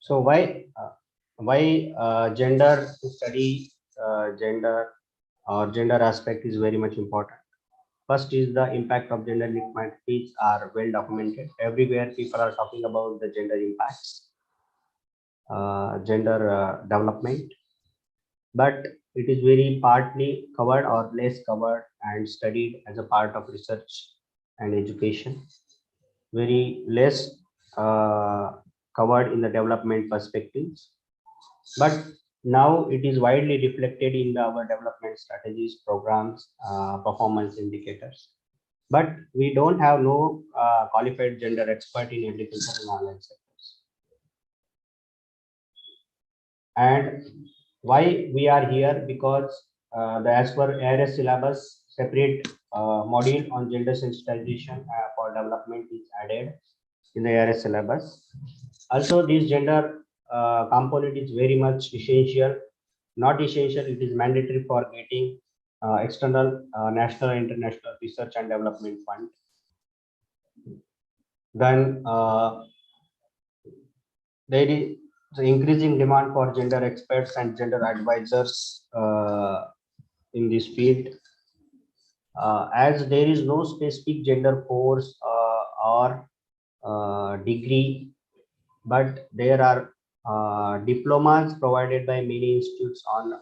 So why gender to study gender or gender aspect is very much important. First is the impact of gender inequalities are well documented. Everywhere people are talking about the gender impacts, gender development, but it is very partly covered or less covered and studied as a part of research and education. Very less covered in the development perspectives, but now it is widely reflected in our development strategies, programs, performance indicators. But we don't have no qualified gender expert in agriculture and online sectors. And why we are here? Because the as per ARS syllabus, separate module on gender sensitization for development is added in the ARS syllabus. Also, this gender component is very much essential. Not essential, it is mandatory for getting external national and international research and development fund. Then there is the increasing demand for gender experts and gender advisors in this field. As there is no specific gender course or degree, but there are diplomas provided by many institutes on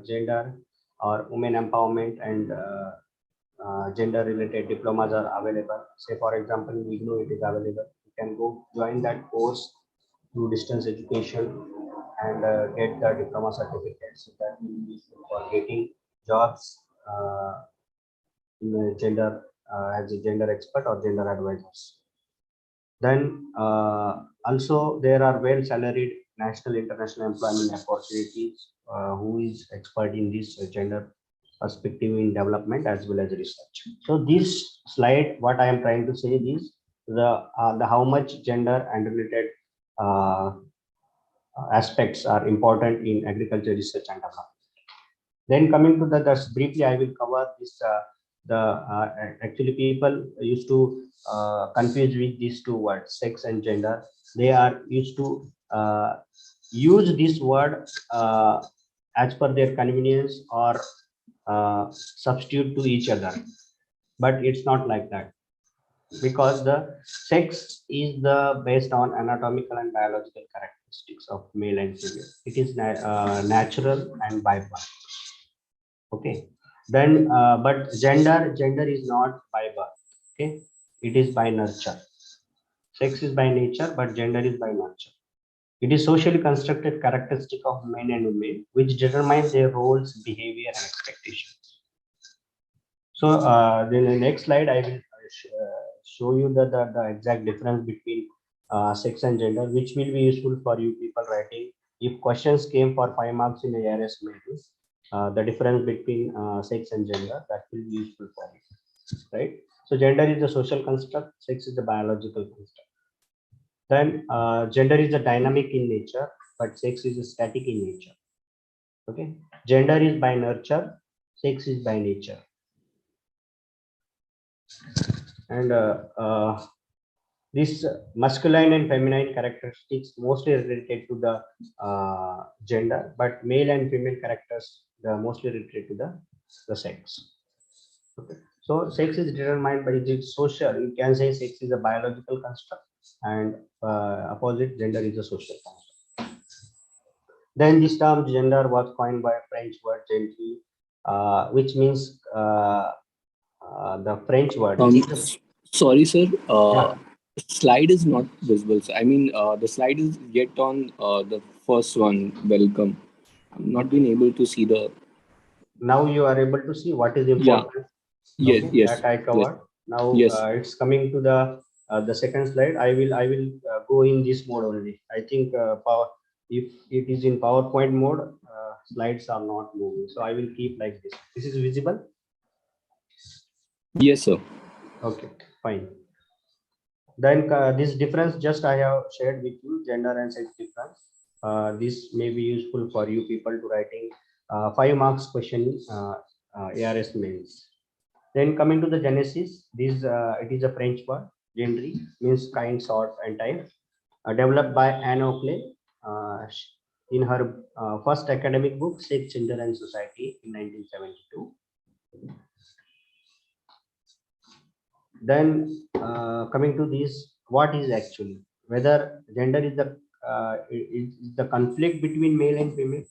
gender or women empowerment, and gender related diplomas are available. Say for example, we know it is available. You can go join that course through distance education and get the diploma certificates. So that will be useful for getting jobs in the gender as a gender expert or gender advisors. Then also there are well salaried national international employment opportunities who is expert in this gender perspective in development as well as research. So this slide, what I am trying to say is the how much gender and related aspects are important in agriculture research and development. Then coming to the just briefly, I will cover this. Actually people used to confuse with these two words, sex and gender. They are used to use this word as per their convenience or substitute to each other, but it's not like that, because the sex is the based on anatomical and biological characteristics of male and female. It is natural and by birth. Okay. Then but gender is not by birth. Okay, it is by nurture. Sex is by nature, but gender is by nurture. It is socially constructed characteristic of men and women which determine their roles, behavior, and expectations. So then the next slide I will show you the exact difference between sex and gender, which will be useful for you people writing. If questions came for 5 marks in the ARS matrix, the difference between sex and gender, that will be useful for you, right? So gender is the social construct, sex is the biological construct. Then gender is a dynamic in nature, but sex is a static in nature. Okay, gender is by nurture, sex is by nature. And this masculine and feminine characteristics mostly related to the gender, but male and female characters they are mostly related to the sex. Okay. So sex is determined by the social. You can say sex is a biological construct, and opposite gender is a social construct. Then this term gender was coined by a French word gentry, which means the French word. Sorry, sir. Yeah. Slide is not visible. I mean, the slide is yet on the first one. Welcome. I'm not been able to see the. Now you are able to see what is Yeah. important. Yes. Okay, Yes. that I covered. Now Yes. it's coming to the second slide. I will go in this mode only. I think if it is in PowerPoint mode, slides are not moving. So I will keep like this. This is visible. Yes, sir. Okay, fine. Then this difference just I have shared with you, gender and sex difference. This may be useful for you people to writing 5 marks question ARS mains. Then coming to the genesis, this it is a French word. Genre means kind, sort, and type. developed by Anne Oakley in her first academic book, Sex, Gender and Society in 1972. Then coming to this, what is actually, whether gender is the conflict between male and female.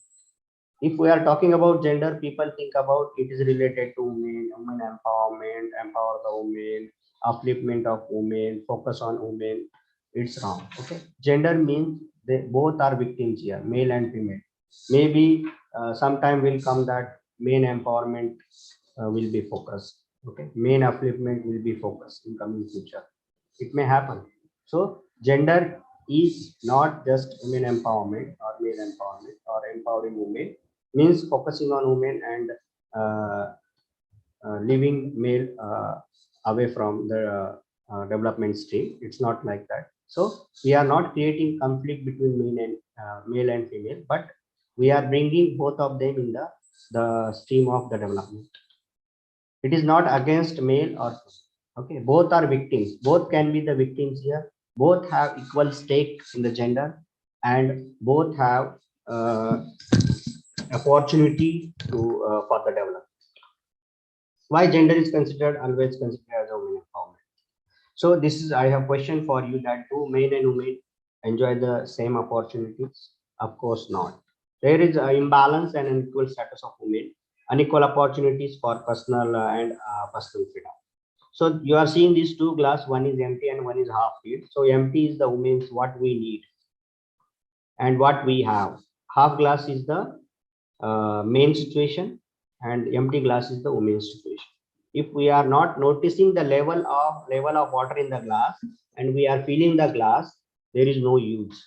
If we are talking about gender, people think about it is related to women empowerment, empower the women, upliftment of women, focus on women. It's wrong. Okay, gender means they both are victims here, male and female. Maybe sometime will come that main empowerment will be focused. Okay, main upliftment will be focused in coming future. It may happen. So gender is not just women empowerment or male empowerment or empowering women, means focusing on women and uh, leaving male away from the development stream. It's not like that. So we are not creating conflict between male and female, but we are bringing both of them in the stream of the development. It is not against male or female. Okay, both are victims. Both can be the victims here. Both have equal stake in the gender, and both have opportunity to for the development. Why gender is considered always considered as a women empowerment? So this is, I have question for you, that do men and women enjoy the same opportunities? Of course not. There is an imbalance and unequal status of women, unequal opportunities for personal and personal freedom. So you are seeing these two glass, one is empty and one is half filled. So empty is the women's what we need and what we have. Half glass is the main situation and empty glass is the women's situation. If we are not noticing the level of water in the glass and we are filling the glass, there is no use.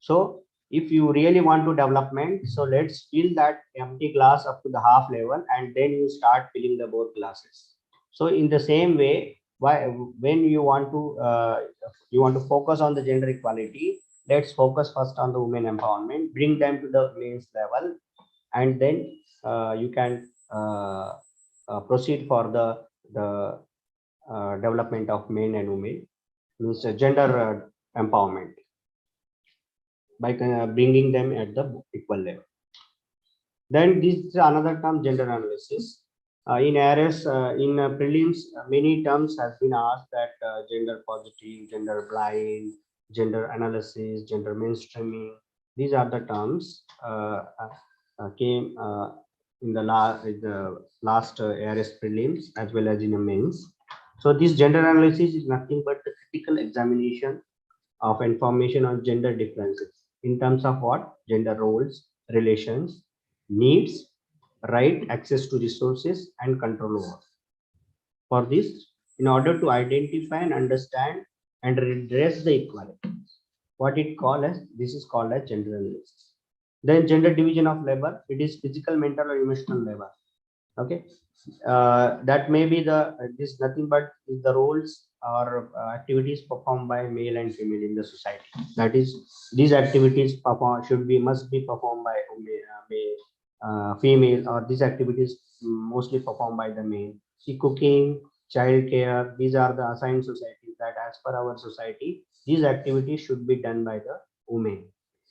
So if you really want to development, so let's fill that empty glass up to the half level and then you start filling the both glasses. So in the same way, when you want to focus on the gender equality, let's focus first on the women empowerment, bring them to the men's level, and then you can proceed for the development of men and women, means gender empowerment, by bringing them at the equal level. Then this is another term, gender analysis. In areas in prelims, many terms has been asked, that gender positive, gender blind, gender analysis, gender mainstreaming. These are the terms came in the last ARS prelims as well as in the mains. So this gender analysis is nothing but the critical examination of information on gender differences in terms of what? Gender roles, relations, needs, right, access to resources, and control over. For this, in order to identify and understand and redress the equality, what it called as, this is called as gender analysis. Then gender division of labor, it is physical, mental, or emotional labor. Okay, that may be the this nothing but is the roles or activities performed by male and female in the society. That is, these activities should be must be performed by female, or these activities mostly performed by the male. See, cooking, child care, these are the assigned societies that as per our society, these activities should be done by the women.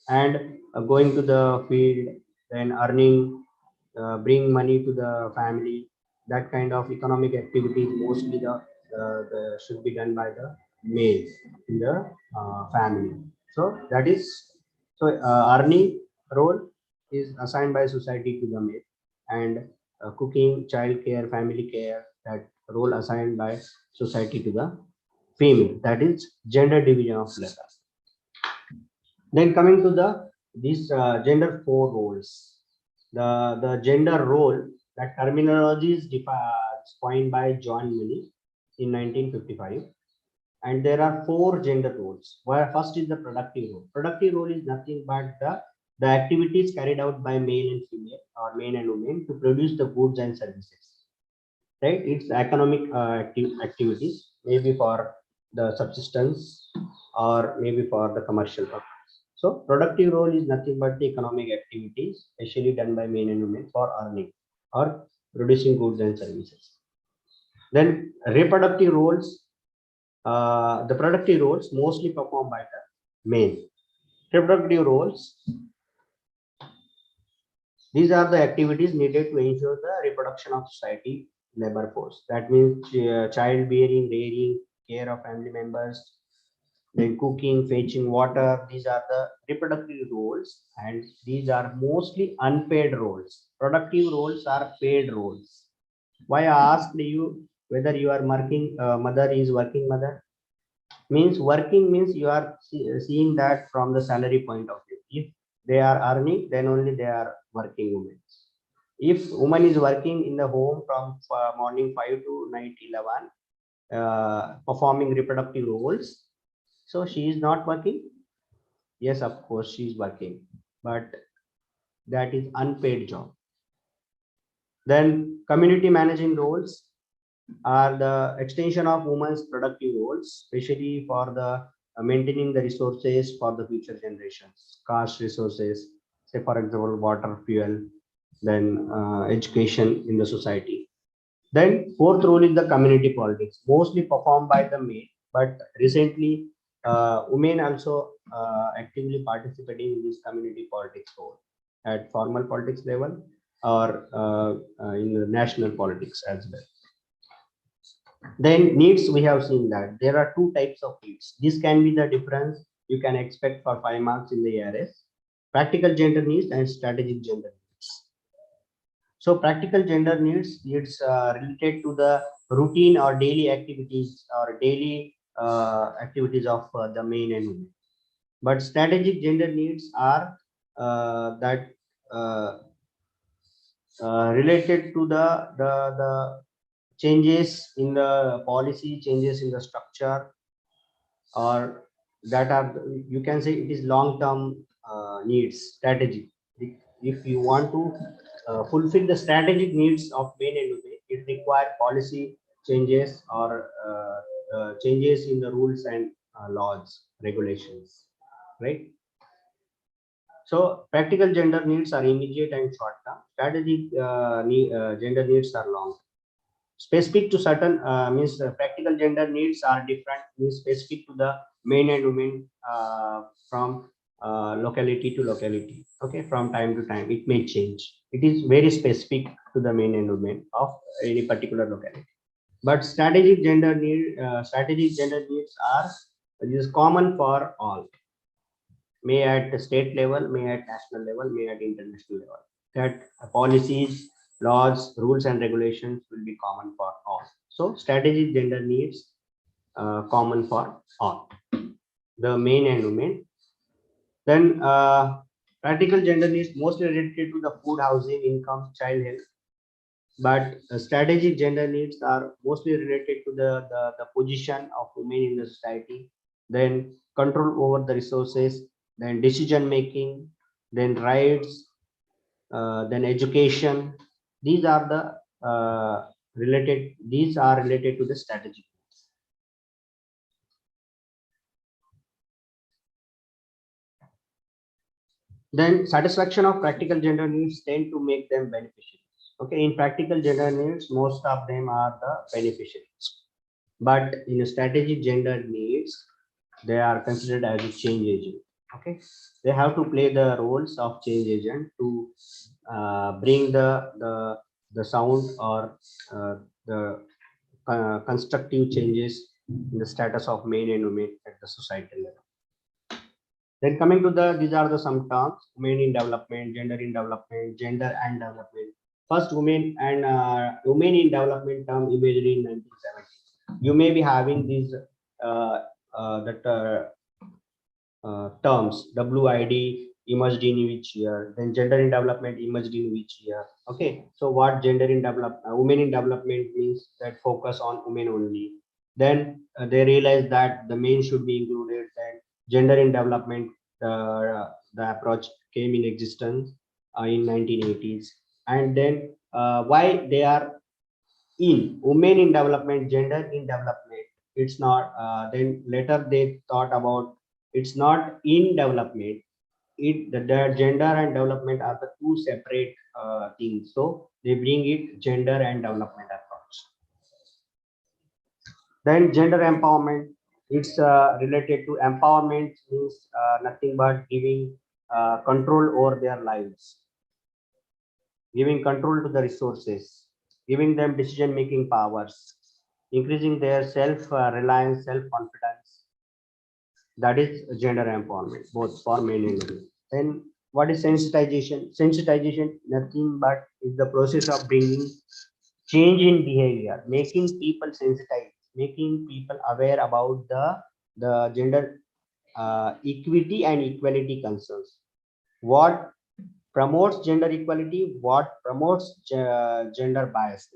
And going to the field, then earning, bring money to the family, that kind of economic activities mostly the should be done by the male in the family. So that is, so earning role is assigned by society to the male, and cooking, child care, family care, that role assigned by society to the female. That is gender division of labor. Then coming to the these gender four roles, the gender role, that terminology is coined by John Money in 1955, and there are four gender roles. Where first is the productive role. Productive role is nothing but the activities carried out by male and female or men and women to produce the goods and services. Right? It's economic activities, maybe for the subsistence or maybe for the commercial purpose. So productive role is nothing but the economic activities, especially done by men and women for earning or producing goods and services. Then reproductive roles, the productive roles mostly performed by men. Reproductive roles. These are the activities needed to ensure the reproduction of society labor force. That means childbearing, rearing, care of family members, then cooking, fetching water. These are the reproductive roles, and these are mostly unpaid roles. Productive roles are paid roles. Why I asked you whether you are working mother is working mother? Means working means you are seeing that from the salary point of view. If they are earning, then only they are working women. If woman is working in the home from morning 5 to night 11, performing reproductive roles, so she is not working. Yes, of course she is working, but that is unpaid job. Then community managing roles are the extension of women's productive roles, especially for the maintaining the resources for the future generations, scarce resources, say for example, water, fuel, then education in the society. Then fourth role is the community politics, mostly performed by the men, but recently women also actively participating in this community politics role at formal politics level or in the national politics as well. Then needs, we have seen that there are two types of needs. This can be the difference you can expect for 5 marks in the ARS: practical gender needs and strategic gender needs. So practical gender needs, it's related to the routine or daily activities or daily activities of the men and women. But strategic gender needs are that uh, related to the changes in the policy, changes in the structure, or that are, you can say it is long term needs, strategy. If you want to fulfill the strategic needs of men and women, it require policy changes or changes in the rules and laws, regulations, right? So practical gender needs are immediate and short term. Strategic gender needs are long. Specific to certain means practical gender needs are different, means specific to the men and women from locality to locality. Okay, from time to time it may change. It is very specific to the men and women of any particular locality. But strategic gender needs are, it is common for all, may at state level, may at national level, may at international level. That policies, laws, rules, and regulations will be common for all. So, strategic gender needs common for all, the men and women. Then, practical gender needs mostly related to the food, housing, income, child health. But strategic gender needs are mostly related to the position of women in the society, then control over the resources, then decision making, then rights, then education. These are the these are related to the strategic. Then satisfaction of practical gender needs tend to make them beneficial. Okay, in practical gender needs, most of them are the beneficiaries. But in strategic gender needs, they are considered as a change agent. Okay, they have to play the roles of change agent to bring the sound or the constructive changes in the status of men and women at the societal level. Then coming to the, these are the some terms: women in development, gender in development, gender and development. First, women in development term emerged in 1970. You may be having these that terms. WID emerged in which year, then gender in development emerged in which year. Okay, so what gender in develop women in development means that focus on women only. Then they realized that the men should be included. Then gender in development, the approach came in existence in 1980s. And then why they are in women in development, gender in development, it's not then later they thought about, it's not in development, the gender and development are the two separate things, so they bring it gender and development approach. Then gender empowerment, It's related to empowerment, means nothing but giving control over their lives, giving control to the resources, giving them decision making powers, increasing their self reliance, self confidence. That is gender empowerment, both for men and women. Then what is sensitization? Sensitization, nothing but is the process of bringing change in behavior, making people sensitized, making people aware about the gender equity and equality concerns. What promotes gender equality? What promotes gender biases?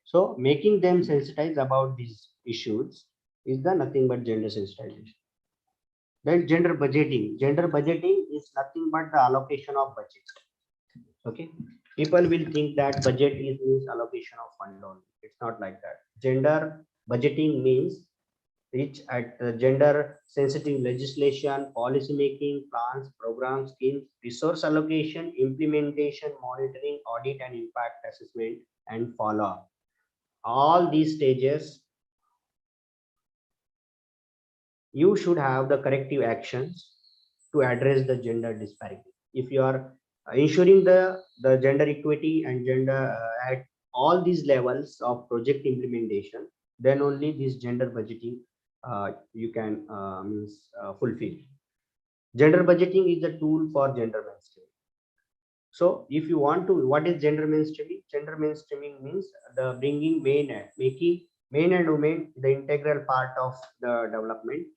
So making them sensitized about these issues is the nothing but gender sensitization. Then gender budgeting. Gender budgeting is nothing but the allocation of budget. Okay. People will think that budget is means allocation of fund only. It's not like that. Gender budgeting means which at gender sensitive legislation, policy making, plans, programs, schemes, resource allocation, implementation, monitoring, audit and impact assessment and follow up. All these stages you should have the corrective actions to address the gender disparity. If you are ensuring the gender equity and gender at all these levels of project implementation, then only this gender budgeting you can fulfill. Gender budgeting is the tool for gender mainstreaming. So if you want to, what is gender mainstreaming? Gender mainstreaming means the bringing making men and women the integral part of the development,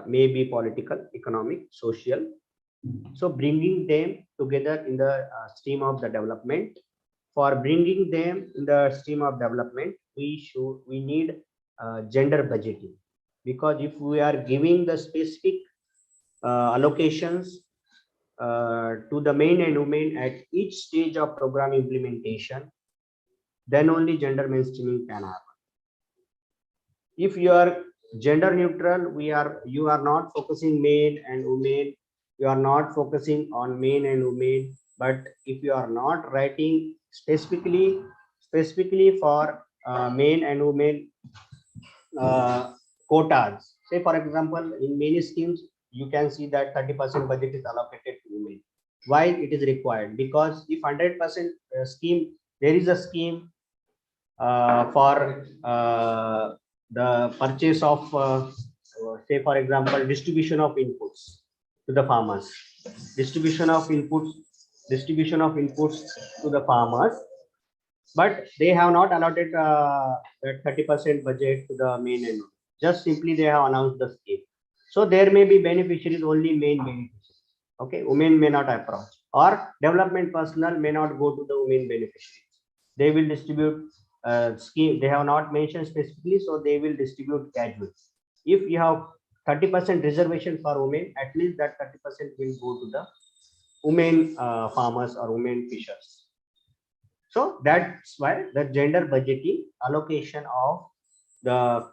may be political, economic, social. So bringing them together in the stream of the development. For bringing them in the stream of development, we need gender budgeting, because if we are giving the specific allocations to the men and women at each stage of program implementation, then only gender mainstreaming can happen. If you are gender neutral, you are not focusing men and women, you are not focusing on men and women, but if you are not writing specifically for men and women quotas, say for example in many schemes you can see that 30% budget is allocated to women. Why it is required? Because if 100% scheme, there is a scheme for the purchase of say for example distribution of inputs to the farmers, distribution of inputs distribution of inputs to the farmers, but they have not allotted that 30% budget to the men and women. Just simply they have announced the scheme, so there may be beneficiaries, only main beneficiaries. Okay, women may not approach, or development personnel may not go to the women beneficiaries. They will distribute scheme, they have not mentioned specifically, so they will distribute casually. If you have 30% reservation for women, at least that 30% will go to the women farmers or women fishers. So that's why the gender budgeting, allocation of the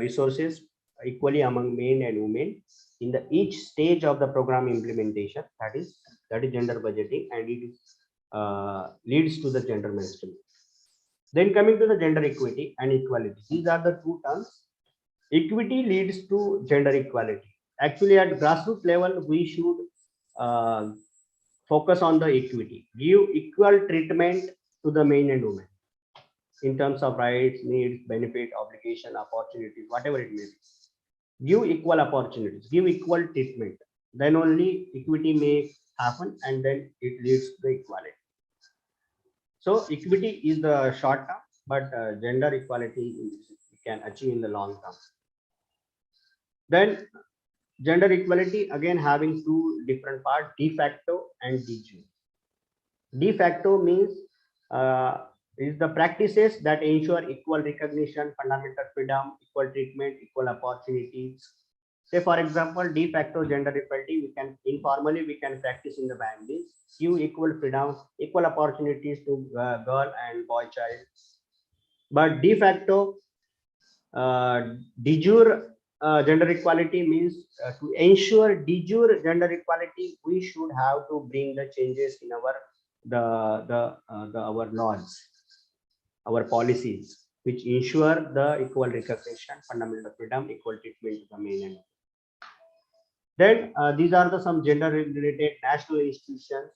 resources equally among men and women in the each stage of the program implementation, that is gender budgeting, and it leads to the gender mainstream. Then coming to the gender equity and equality, these are the two terms. Equity leads to gender equality. Actually, at grassroots level, we should uh, focus on the equity, give equal treatment to the men and women in terms of rights, needs, benefit, obligation, opportunities, whatever it may be. Give equal opportunities, give equal treatment. Then only equity may happen, and then it leads to the equality. So equity is the short term, but gender equality we can achieve in the long term. Then gender equality again having two different parts: de facto and de jure. De facto means is the practices that ensure equal recognition, fundamental freedom, equal treatment, equal opportunities. Say for example, de facto gender equality, we can informally we can practice in the families, give equal freedom, equal opportunities to girl and boy child. But de facto, de jure gender equality means to ensure de jure gender equality, we should have to bring the changes in our our laws, our policies, which ensure the equal recognition, fundamental freedom, equal treatment to the men and women. Then these are the some gender related national institutions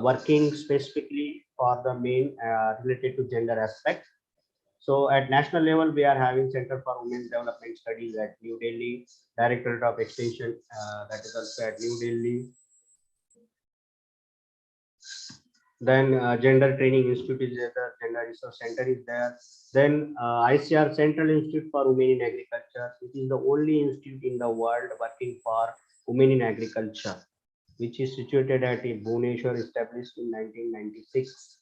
working specifically for the main related to gender aspect. So at national level, we are having Center for Women's Development Studies at New Delhi, Directorate of Extension, that is also at New Delhi. Then Gender Training Institute is there, Gender Resource Center is there. Then ICR Central Institute for Women in Agriculture. It is the only institute in the world working for women in agriculture, which is situated at Bhubaneswar, established in 1996.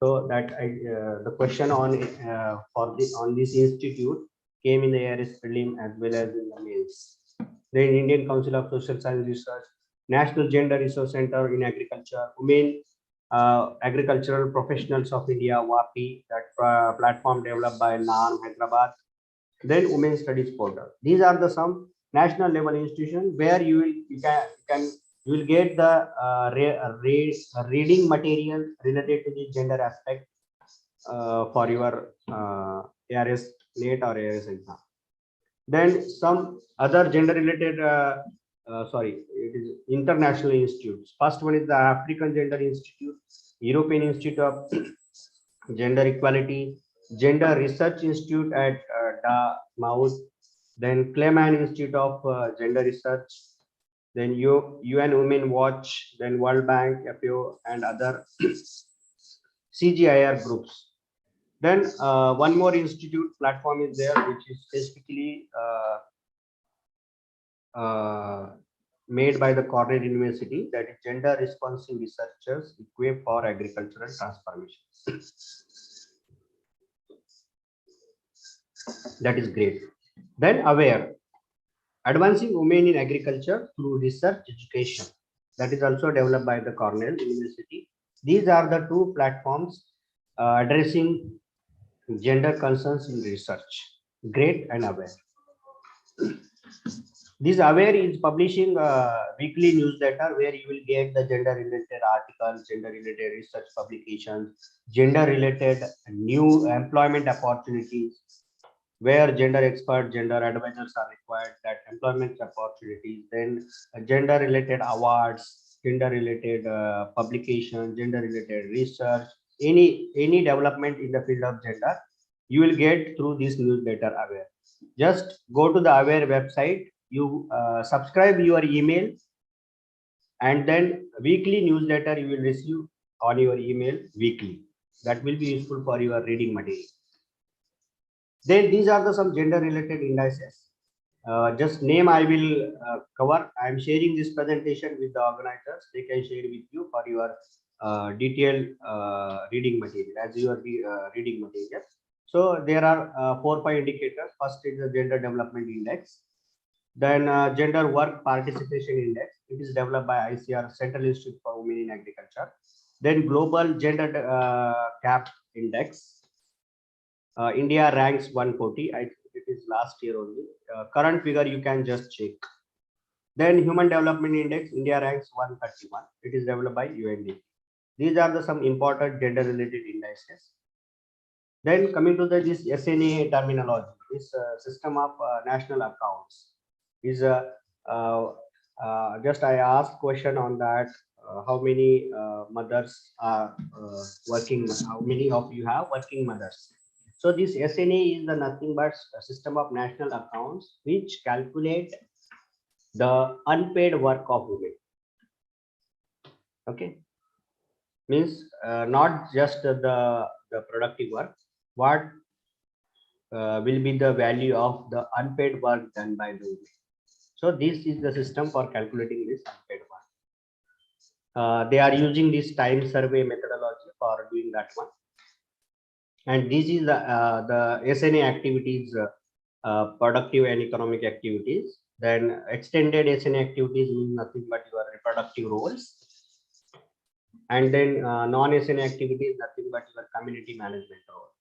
So that the question on on this institute came in the ARS prelim as well as in the mains. Then Indian Council of Social Science Research, National Gender Resource Center in Agriculture, Women Agricultural Professionals of India, WAPI, that platform developed by NAM Hyderabad. Then Women Studies Portal. These are the some national level institutions where you will get the reading material related to the gender aspect for your ARS NET or ARS exam. Then some other gender related it is international institutes. First one is the African Gender Institute, European Institute of Gender Equality, Gender Research Institute at Dartmouth, then Clayman Institute of Gender Research, then UN Women Watch, then World Bank, FAO, and other CGIAR groups. Then one more institute platform is there, which is specifically made by the Cornell University, that is Gender Responsive Researchers equipped for Agricultural Transformation. That is great. Then Aware, Advancing Women in Agriculture through Research Education. That is also developed by the Cornell University. These are the two platforms addressing gender concerns in research. Great and Aware. This Aware is publishing a weekly newsletter where you will get the gender related articles, gender related research publications, gender related new employment opportunities, where gender expert, gender advisors are required, that employment opportunities, then gender related awards, gender related publication, gender related research, any development in the field of gender, you will get through this newsletter Aware. Just go to the Aware website, you subscribe your email, and then weekly newsletter you will receive on your email weekly. That will be useful for your reading material. Then these are the some gender related indices. Just name I will cover. I am sharing this presentation with the organizers. They can share with you for your detailed reading material as your reading material. So there are 4-5 indicators. First is the Gender Development Index. Then Gender Work Participation Index. It is developed by ICR, Central Institute for Women in Agriculture. Then Global Gender Gap Index. India ranks 140. I think it is last year only. Current figure you can just check. Then Human Development Index, India ranks 131. It is developed by UNDP. These are the some important gender related indices. Then coming to this SNA terminology, this system of national accounts is just I asked question on that. How many mothers are working? How many of you have working mothers? So this SNA is the nothing but a system of national accounts which calculate the unpaid work of women. Okay, means not just the productive work. What will be the value of the unpaid work done by the women? So this is the system for calculating this unpaid work. They are using this time survey methodology for doing that one. And this is the SNA activities, productive and economic activities. Then extended SNA activities mean nothing but your reproductive roles. And then non-SNA activities, nothing but your community management role.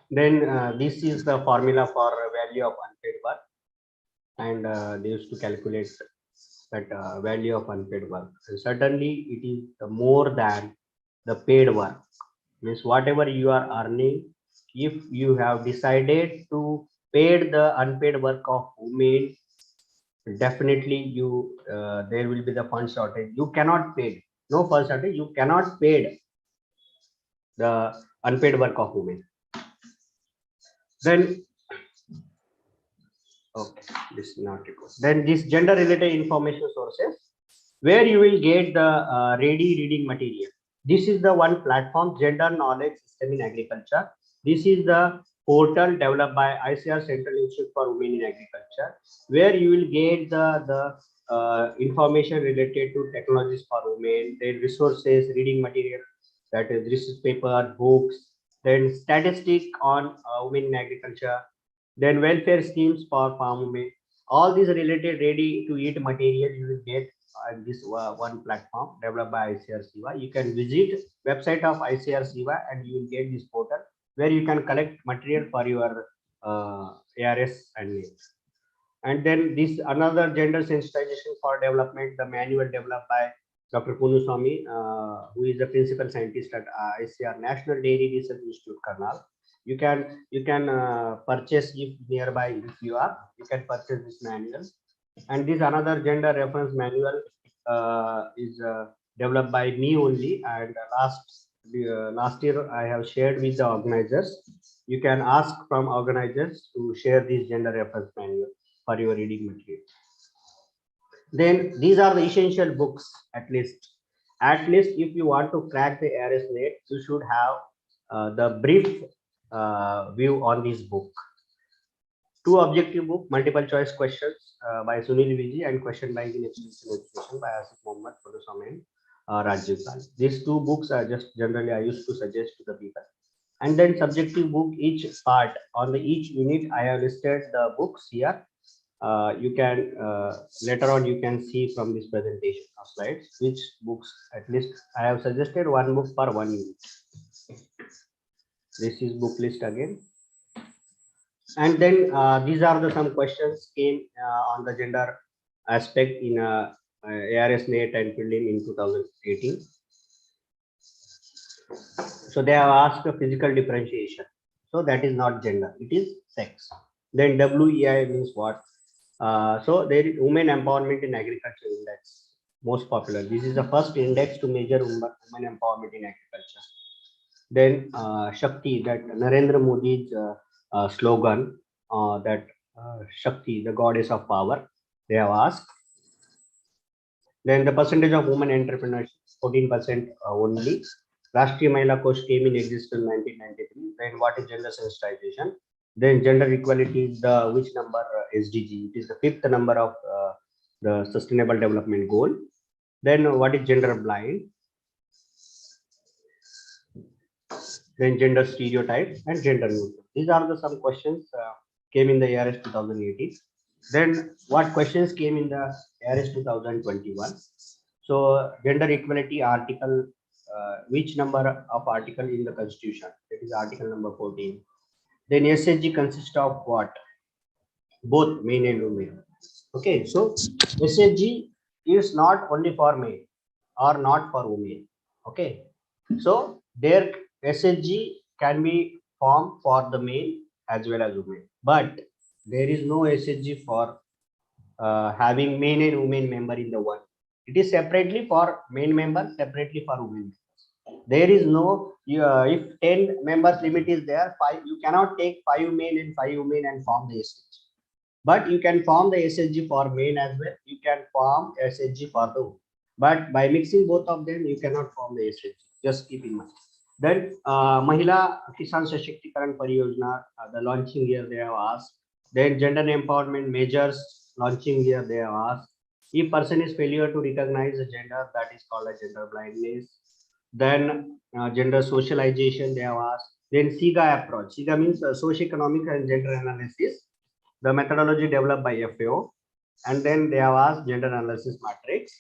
Then this is the formula for value of unpaid work. And they used to calculate that value of unpaid work. And certainly, it is more than the paid work. Means whatever you are earning, if you have decided to pay the unpaid work of women, definitely you there will be the fund shortage. You cannot pay, no fund shortage. You cannot pay the unpaid work of women. Then okay, this is not required. Then this gender related information sources, where you will get the ready reading material. This is the one platform, Gender Knowledge System in Agriculture. This is the portal developed by ICAR Central Institute for Women in Agriculture, where you will get the information related to technologies for women, then resources, reading material, that is research paper, books, then statistic on women in agriculture, then welfare schemes for farm women. All these related ready to eat material you will get on this one platform developed by ICAR-CIFE. You can visit website of ICAR-CIFE and you will get this portal where you can collect material for your ARS and NEET. And then this another gender sensitization for development, the manual developed by Dr. Punuswamy, who is the principal scientist at ICR National Dairy Research Institute, Karnal. You can purchase if nearby, if you are, you can purchase this manual. And this another gender reference manual is developed by me only, and last year I have shared with the organizers. You can ask from organizers to share this gender reference manual for your reading material. Then these are the essential books. At least if you want to crack the ARS net, you should have the brief view on this book. Two objective book, multiple choice questions by Sunil Viji and question banking education by Asif Mohammed Punuswamy and Rajiv Kal. These two books are just generally I used to suggest to the people. And then subjective book, each part on the each unit I have listed the books here. You can later on you can see from this presentation of slides which books, at least I have suggested one book per one unit. This is book list again. And then these are the some questions came on the gender aspect in ARS NET and fielding in 2018. So they have asked a physical differentiation. So that is not gender, it is sex. Then WEI means what? So there is Women Empowerment in Agriculture Index, most popular. This is the first index to measure women empowerment in agriculture. Then Shakti, that Narendra Modi's slogan, that Shakti, the goddess of power, they have asked. Then the percentage of women entrepreneurs, 14% only. Rashtriya Mahila Kosh came in existence in 1993. Then what is gender sensitization? Then gender equality is the which number SDG? It is the fifth number of the Sustainable Development Goal. Then what is gender blind? Then gender stereotype and gender neutral. These are the some questions came in the ARS 2018. Then what questions came in the ARS 2021? So gender equality article, which number of article in the Constitution? That is article number 14. Then SHG consists of what? Both men and women. Okay, so SHG is not only for men or not for women. Okay, so their SHG can be formed for the men as well as women, but there is no SHG for having men and women member in the one. It is separately for men member, separately for women. There is no if 10 members limit is there, 5 you cannot take 5 men and 5 women and form the SHG. But you can form the SHG for men as well. You can form SHG for the women. But by mixing both of them, you cannot form the SHG. Just keep in mind. Then Mahila Kisan Sashakti-karan Pariyojana, the launching year they have asked. Then gender empowerment measures, launching year they have asked. If person is failure to recognize the gender, that is called a gender blindness. Then gender socialization they have asked. Then SIGA approach. SIGA means socio-economic and gender analysis. The methodology developed by FAO. And then they have asked gender analysis matrix.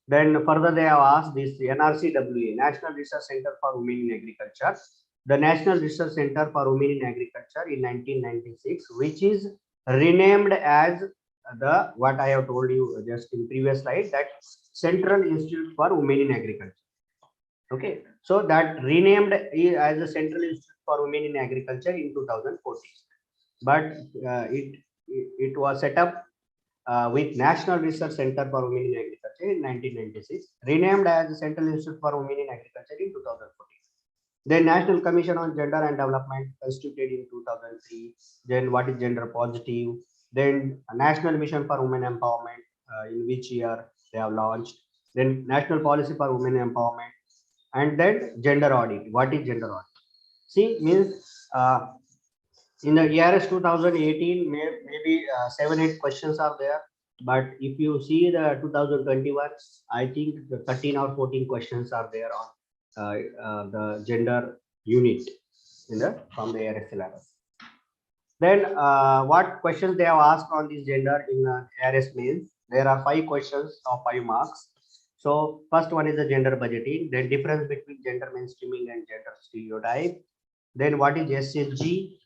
Then further they have asked this NRCWA, National Research Center for Women in Agriculture. The National Research Center for Women in Agriculture in 1996, which is renamed as the what I have told you just in previous slide, that Central Institute for Women in Agriculture. Okay, so that renamed as the Central Institute for Women in Agriculture in 2014, but it was set up with National Research Center for Women in Agriculture in 1996, renamed as the Central Institute for Women in Agriculture in 2014. Then National Commission on Gender and Development constituted in 2003. Then what is gender positive? Then National Mission for Women Empowerment, in which year they have launched. Then National Policy for Women Empowerment, and then gender audit. What is gender audit? See, means in the ERS 2018, maybe 7-8 questions are there. But if you see the 2021, I think the 13 or 14 questions are there on the gender unit in the from the ARS syllabus. Then what questions they have asked on this gender in ARS mains? There are 5 questions of 5 marks. So first one is the gender budgeting, then difference between gender mainstreaming and gender stereotype. Then what is SHG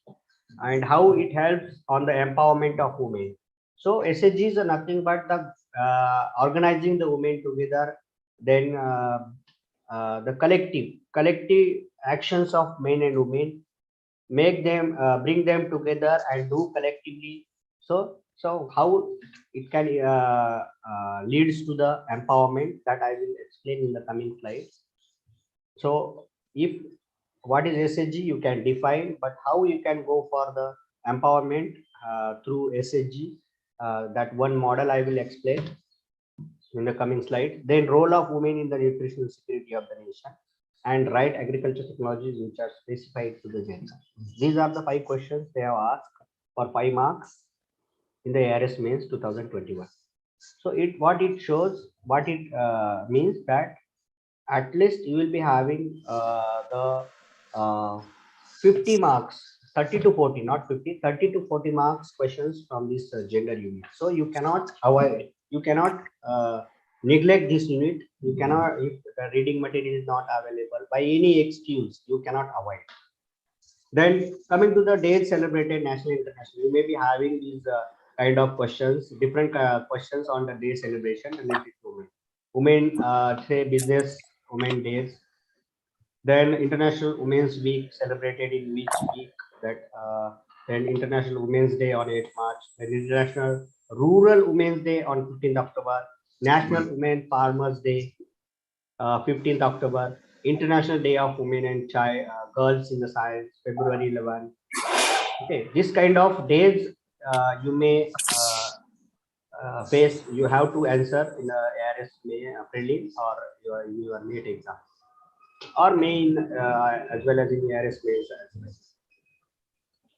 and how it helps on the empowerment of women. So SHG is nothing but the organizing the women together, then the collective actions of men and women, make them bring them together and do collectively. So how it can leads to the empowerment, that I will explain in the coming slides. So if what is SHG you can define, but how you can go for the empowerment through SHG, that one model I will explain in the coming slide. Then role of women in the nutritional security of the nation, and right agriculture technologies which are specified to the gender. These are the 5 questions they have asked for 5 marks in the ARS mains 2021. So what it shows, what it means that at least you will be having the 50 marks, 30 to 40, not 50, 30 to 40 marks questions from this gender unit. So you cannot avoid, you cannot neglect this unit. You cannot, if the reading material is not available by any excuse, you cannot avoid. Then coming to the dates celebrated national, international, you may be having these kind of questions, different questions on the day celebration related to women. Women, say business women days. Then International Women's Week celebrated in which week? That then International Women's Day on 8th March. Then International Rural Women's Day on 15th October. National Women Farmers Day, 15th October. International Day of Women and Child Girls in the Science, February 11. Okay, this kind of days you may face. You have to answer in the ARS prelims or your NET exam, or main as well as in the ARS mains as well.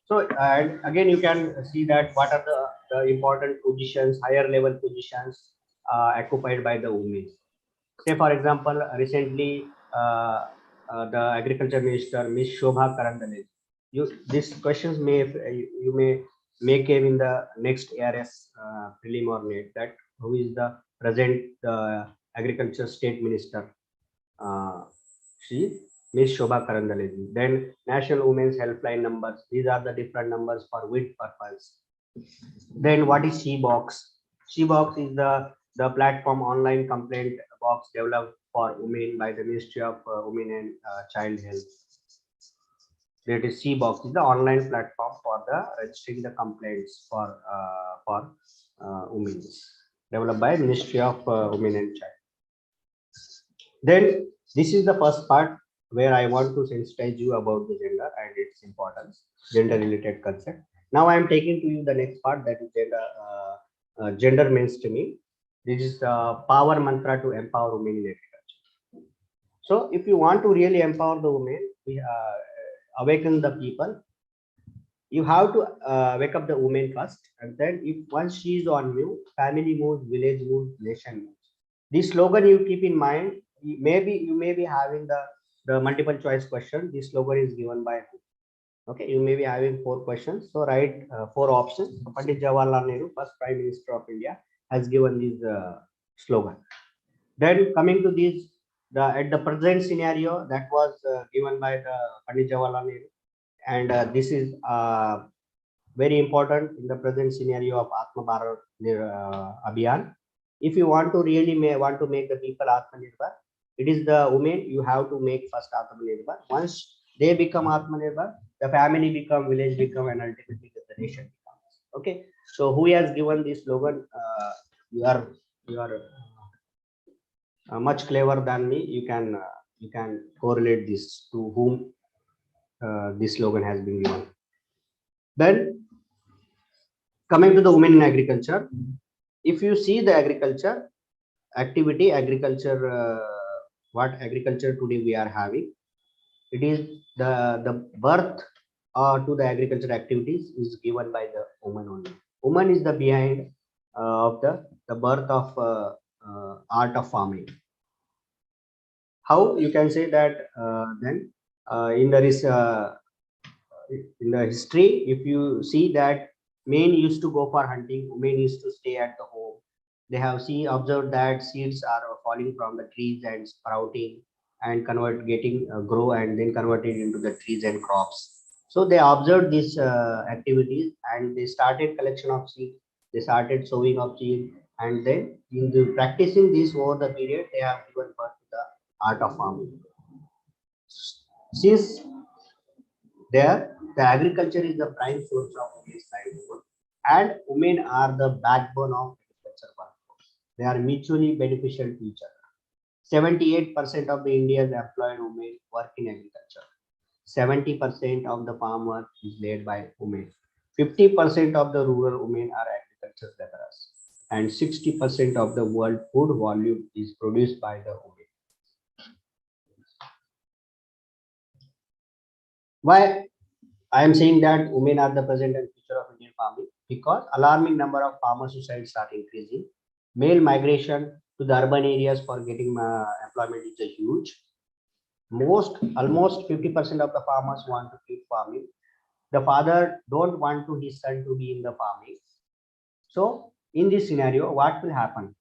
So and again you can see that what are the important positions, higher level positions occupied by the women. Say for example, recently the Agriculture Minister Ms. Shobha Karandale. These questions you may came in the next ARS prelim or NET, that who is the present Agriculture State Minister. She Ms. Shobha Karandale. Then National Women's Helpline numbers. These are the different numbers for which purpose. Then what is She-Box? She-Box is the platform online complaint box developed for women by the Ministry of Women and Child Health. That is She-Box is the online platform for the registering the complaints for women, developed by Ministry of Women and Child. Then this is the first part where I want to sensitize you about the gender and its importance, gender related concept. Now I am taking to you the next part, that is gender mainstreaming. This is the power mantra to empower women in agriculture. So if you want to really empower the women, we awaken the people, you have to wake up the woman first, and then if once she is on you, family moves, village moves, nation moves. This slogan you keep in mind. Maybe you may be having the multiple choice question. This slogan is given by who? Okay, you may be having 4 questions. So write 4 options. Pandit Jawaharlal Nehru, first Prime Minister of India, has given this slogan. Then coming to this, at the present scenario that was given by the Pandit Jawaharlal Nehru, and this is very important in the present scenario of Atma Bharat Abhiyan. If you want to really want to make the people Atmanirbhar, it is the women you have to make first Atmanirbhar. Once they become Atmanirbhar, the family become, village become, and ultimately the nation becomes. Okay. So who has given this slogan? You are much clever than me. You can correlate this to whom this slogan has been given. Then coming to the women in agriculture, if you see the agriculture activity, what agriculture today we are having, it is the birth to the agriculture activities is given by the woman only. Woman is the behind of the birth of art of farming. How you can say that then in the history, if you see that men used to go for hunting, women used to stay at the home. They have observed that seeds are falling from the trees and sprouting and getting grow and then converted into the trees and crops. So they observed these activities and they started collection of seeds. They started sowing of seeds, and then in the practicing this over the period, they have given birth to the art of farming. Since there, the agriculture is the prime source of women's livelihood, and women are the backbone of agriculture workforce. They are mutually beneficial to each other. 78% of the India's employed women work in agriculture. 70% of the farm work is led by women. 50% of the rural women are agriculture laborers, and 60% of the world food volume is produced by the women. Why I am saying that women are the present and future of Indian farming? Because alarming number of farmer suicides are increasing. Male migration to the urban areas for getting employment is a huge. Almost 50% of the farmers want to keep farming. The father don't want to his son to be in the farming. So in this scenario, what will happen?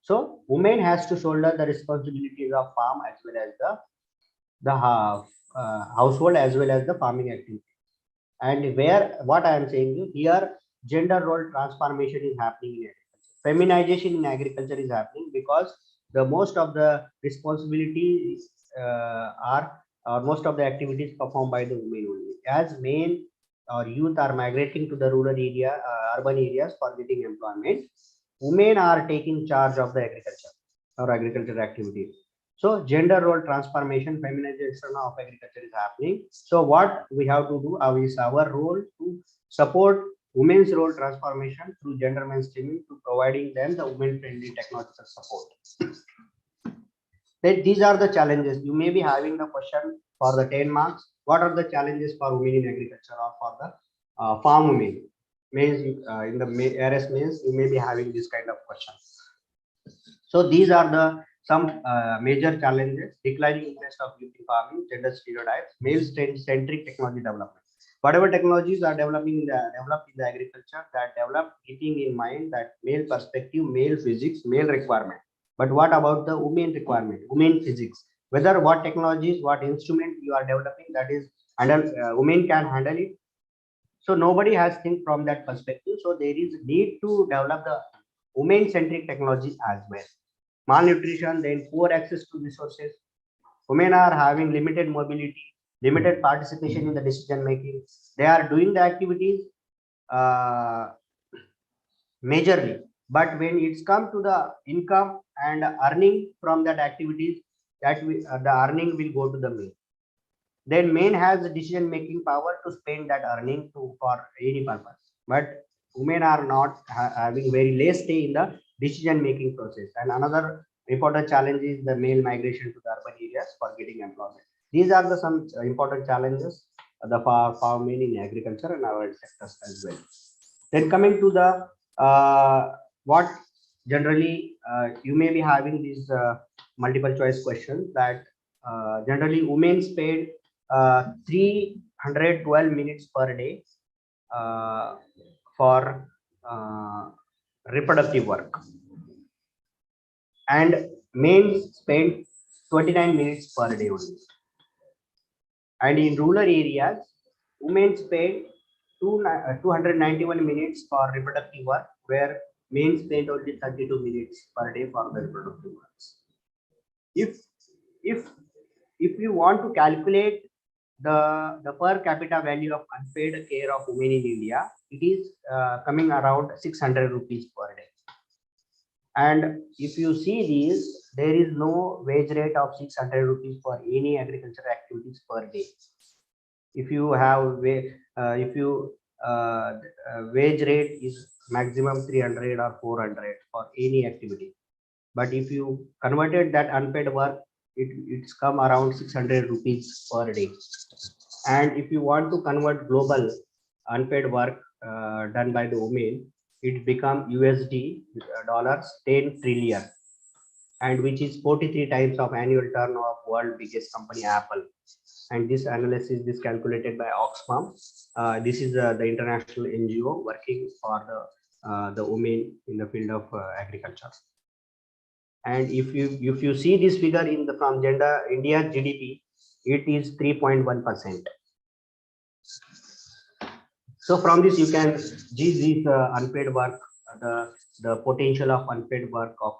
So women has to shoulder the responsibilities of farm as well as the household as well as the farming activity. And where what I am saying you here, gender role transformation is happening in agriculture. Feminization in agriculture is happening because the most of the responsibilities or most of the activities performed by the women only. As men or youth are migrating to the rural area, urban areas for getting employment, women are taking charge of the agriculture or agriculture activities. So gender role transformation, feminization of agriculture is happening. So what we have to do is our role to support women's role transformation through gender mainstreaming, to providing them the women-friendly technological support. Then these are the challenges. You may be having the question for the 10 marks. What are the challenges for women in agriculture or for the farm women? Means in the ARS means you may be having this kind of question. So these are the some major challenges: declining interest of youth in farming, gender stereotypes, male-centric technology development. Whatever technologies are developed in the agriculture, that develop keeping in mind that male perspective, male physics, male requirement. But what about the women requirement, women physics? Whether what technologies, what instrument you are developing, that is women can handle it. So nobody has think from that perspective. So there is need to develop the women-centric technology as well. Malnutrition, then poor access to resources. Women are having limited mobility, limited participation in the decision making. They are doing the activities majorly, but when it's come to the income and earning from that activities, the earning will go to the men. Then men has the decision making power to spend that earning for any purpose, but women are not having very less say in the decision making process. And another important challenge is the male migration to the urban areas for getting employment. These are the some important challenges for men in agriculture and our sectors as well. Then coming to the what generally you may be having these multiple choice questions that generally women spend 312 minutes per day for reproductive work, and men spend 29 minutes per day only. And in rural areas, women spend 291 minutes for reproductive work, where men spend only 32 minutes per day for the reproductive works. If you want to calculate the per capita value of unpaid care of women in India, it is coming around 600 rupees per day. And if you see these, there is no wage rate of 600 rupees for any agricultural activities per day. If you have wage rate is maximum 300 or 400 for any activity, but if you converted that unpaid work, it's come around 600 rupees per day. And if you want to convert global unpaid work done by the women, it become USD dollars 10 trillion, and which is 43 times of annual turnover of world biggest company Apple. And this analysis is calculated by Oxfam. This is the international NGO working for the women in the field of agriculture. And if you see this figure in the from gender India GDP, it is 3.1%. So from this you can see this unpaid work, the potential of unpaid work of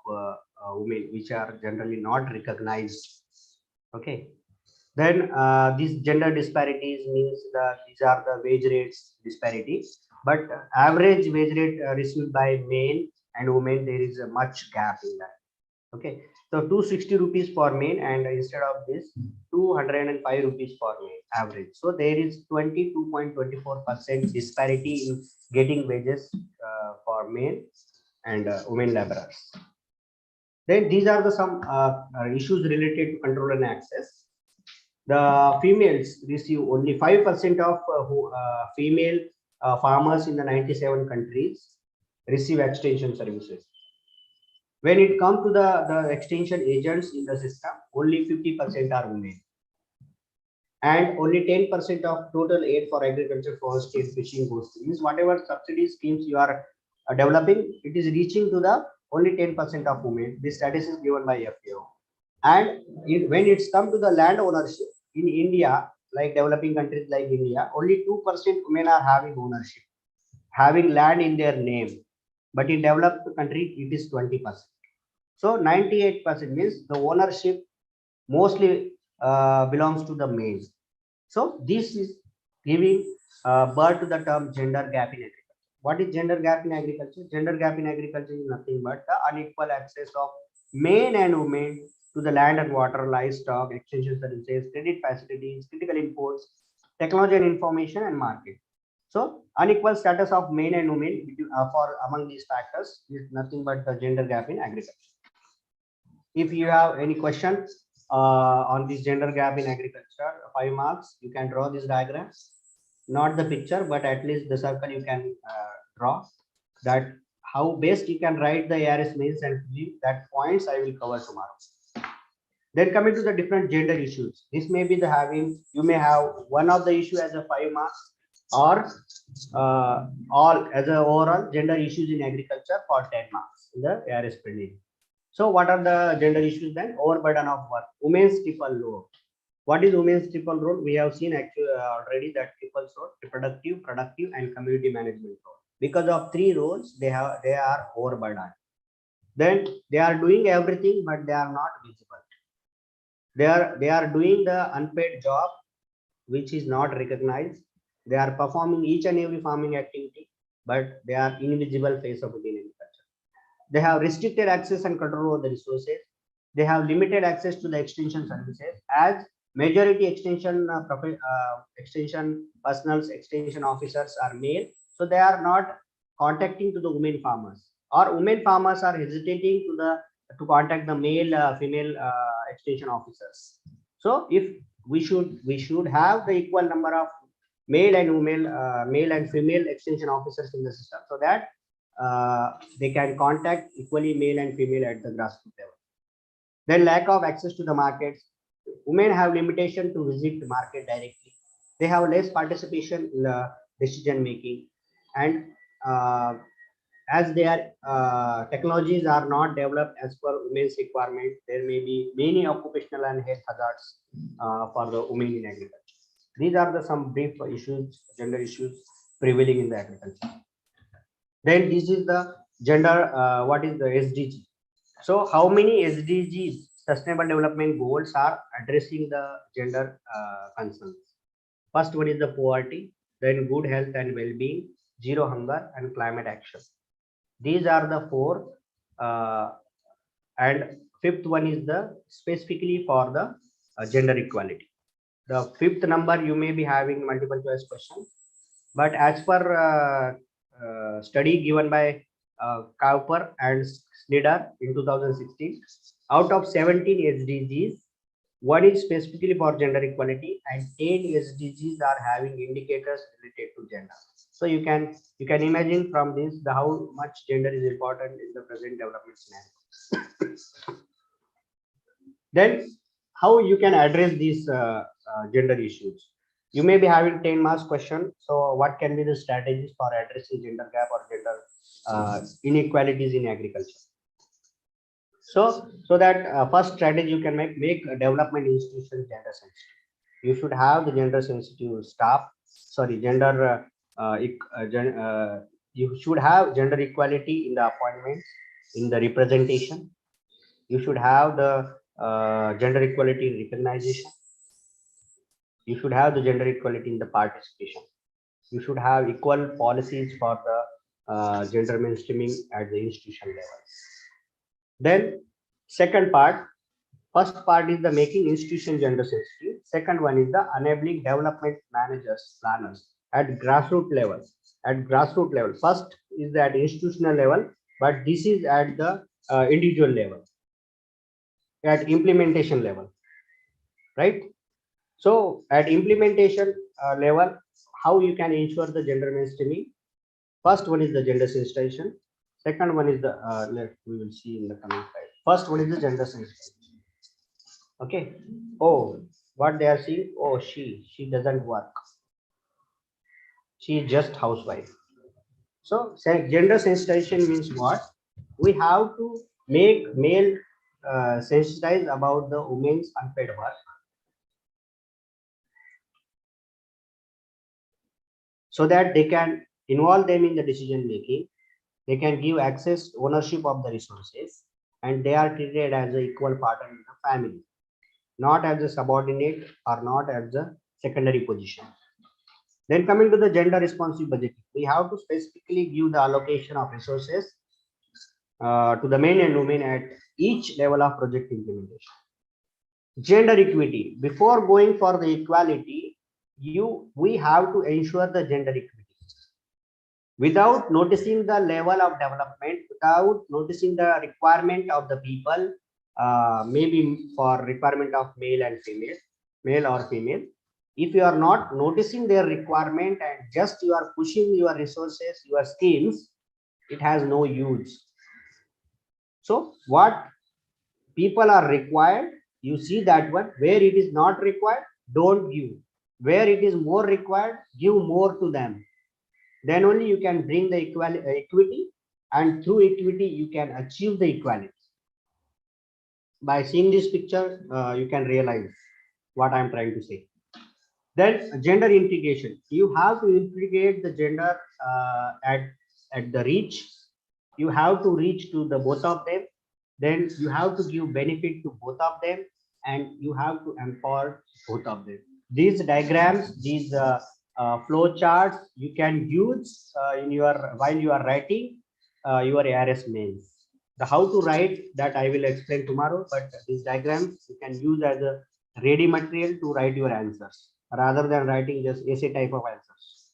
women, which are generally not recognized. Okay. Then these gender disparities means that these are the wage rates disparity, but average wage rate received by men and women, there is a much gap in that. Okay, so 260 rupees for men, and instead of this 205 rupees for men average. So there is 22.24% disparity in getting wages for men and women laborers. Then these are the some issues related to control and access. The females receive only 5% of female farmers in the 97 countries receive extension services. When it comes to the extension agents in the system, only 50% are women. And only 10% of total aid for agriculture, forestry, and fishing goes to means whatever subsidy schemes you are developing, it is reaching to the only 10% of women. This status is given by FAO. And when it's come to the land ownership in India, like developing countries like India, only 2% women are having ownership, having land in their name. But in developed country, it is 20%. So 98% means the ownership mostly belongs to the males. So this is giving birth to the term gender gap in agriculture. What is gender gap in agriculture? Gender gap in agriculture is nothing but the unequal access of men and women to the land and water, livestock, extension services, credit facilities, critical imports, technology and information, and market. So unequal status of men and women for among these factors is nothing but the gender gap in agriculture. If you have any questions on this gender gap in agriculture, 5 marks, you can draw this diagram, not the picture, but at least the circle you can draw. That how best you can write the ARS mains and that points I will cover tomorrow. Then coming to the different gender issues, this may be the you may have one of the issue as a 5 marks, or all as a overall gender issues in agriculture for 10 marks in the ARS preliminary. So what are the gender issues then? Overburden of work, women's triple role. What is women's triple role? We have seen actually already that triple role: reproductive, productive, and community management role. Because of 3 roles, they are overburdened. Then they are doing everything, but they are not visible. They are doing the unpaid job, which is not recognized. They are performing each and every farming activity, but they are invisible face of Indian agriculture. They have restricted access and control over the resources. They have limited access to the extension services, as majority extension personals, extension officers are male, so they are not contacting to the women farmers, or women farmers are hesitating to contact the male female extension officers. So if we should have the equal number of male and female extension officers in the system, so that they can contact equally male and female at the grassroots level. Then lack of access to the markets. Women have limitation to visit the market directly. They have less participation in the decision making, and as their technologies are not developed as per women's requirement, there may be many occupational and health hazards for the women in agriculture. These are the some brief issues, gender issues prevailing in the agriculture. Then this is the gender, what is the SDG? So how many SDGs, sustainable development goals, are addressing the gender concerns? First one is the poverty, then good health and well-being, zero hunger, and climate action. These are the four, and fifth one is the specifically for the gender equality. The fifth number you may be having multiple choice question, but as per study given by Cowper and Snyder in 2016, out of 17 SDGs, one is specifically for gender equality, and 10 SDGs are having indicators related to gender. So you can imagine from this the how much gender is important in the present development scenario. Then how you can address these gender issues? You may be having 10 marks question. So what can be the strategies for addressing gender gap or gender inequalities in agriculture? So that first strategy you can make a development institution gender sensitive. You should have the gender sensitive staff. Sorry, you should have gender equality in the appointments, in the representation. You should have the gender equality in recognition. You should have the gender equality in the participation. You should have equal policies for the gender mainstreaming at the institution level. Then second part, first part is the making institution gender sensitive. Second one is the enabling development managers, planners at grassroots level. At grassroots level, first is at institutional level, but this is at the individual level, at implementation level, right? So at implementation level, how you can ensure the gender mainstreaming? First one is the gender sensitization. Second one is the we will see in the coming slide. First one is the gender sensitization. Okay. Oh, what they are seeing? Oh, she doesn't work. She is just housewife. So gender sensitization means what? We have to make male sensitized about the women's unpaid work, so that they can involve them in the decision making. They can give access ownership of the resources, and they are treated as an equal partner in the family, not as a subordinate or not as a secondary position. Then coming to the gender responsive budgeting, we have to specifically give the allocation of resources to the men and women at each level of project implementation. Gender equity, before going for the equality, we have to ensure the gender equity. Without noticing the level of development, without noticing the requirement of the people, maybe for requirement of male and female, male or female, if you are not noticing their requirement and just you are pushing your resources, your skills, it has no use. So what people are required, you see that one. Where it is not required, don't give. Where it is more required, give more to them. Then only you can bring the equity, and through equity you can achieve the equality. By seeing this picture, you can realize what I'm trying to say. Then gender integration, you have to integrate the gender at the reach. You have to reach to the both of them. Then you have to give benefit to both of them, and you have to empower both of them. These diagrams, these flow charts, you can use in your while you are writing your ARS mails. The how to write that I will explain tomorrow, but these diagrams you can use as a ready material to write your answers rather than writing just essay type of answers.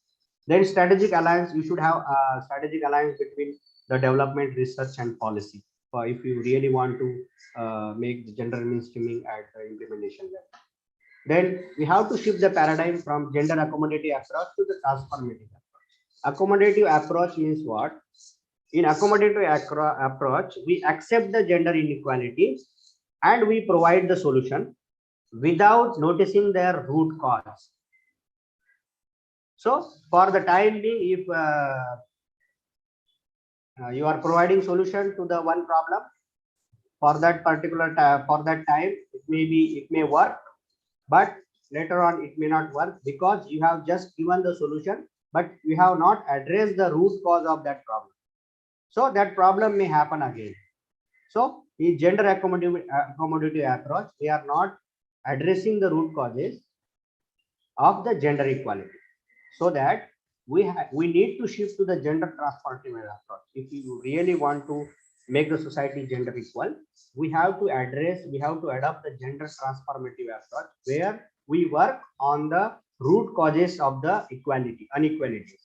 Then strategic alliance, you should have a strategic alliance between the development, research, and policy. If you really want to make the gender mainstreaming at the implementation level. Then we have to shift the paradigm from gender accommodative approach to the transformative approach. Accommodative approach means what? In accommodative approach, we accept the gender inequality and we provide the solution without noticing their root cause. So for the time being, if you are providing solution to the one problem, for that particular for that time, it may work, but later on it may not work because you have just given the solution but we have not addressed the root cause of that problem. So that problem may happen again. So in gender accommodative approach, we are not addressing the root causes of the gender equality, so that we need to shift to the gender transformative approach. If you really want to make the society gender equal, we have to adopt the gender transformative approach, where we work on the root causes of the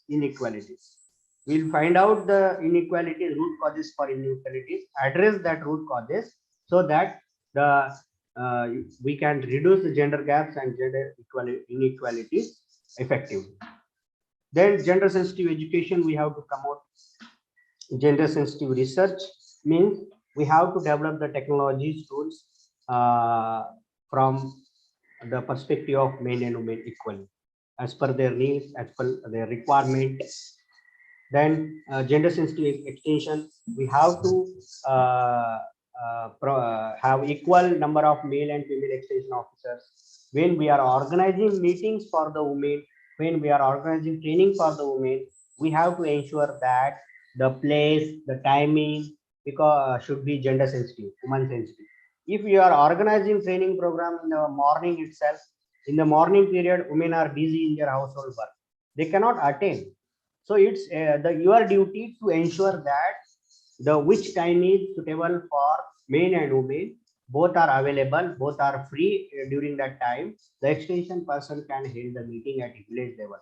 inequalities. We'll find out the root causes for inequalities, address that root causes, so that the we can reduce the gender gaps and gender inequalities effectively. Then gender sensitive education, we have to promote gender sensitive research, means we have to develop the technologies tools from the perspective of men and women equally, as per their needs, as per their requirement. Then gender sensitive extension, we have to have equal number of male and female extension officers. When we are organizing meetings for the women, when we are organizing training for the women, we have to ensure that the place, the timing, because should be gender sensitive, woman sensitive. If you are organizing training program in the morning itself, in the morning period, women are busy in their household work, they cannot attend. So it's your duty to ensure that the which time is suitable for men and women, both are available, both are free during that time. The extension person can hold the meeting at village level.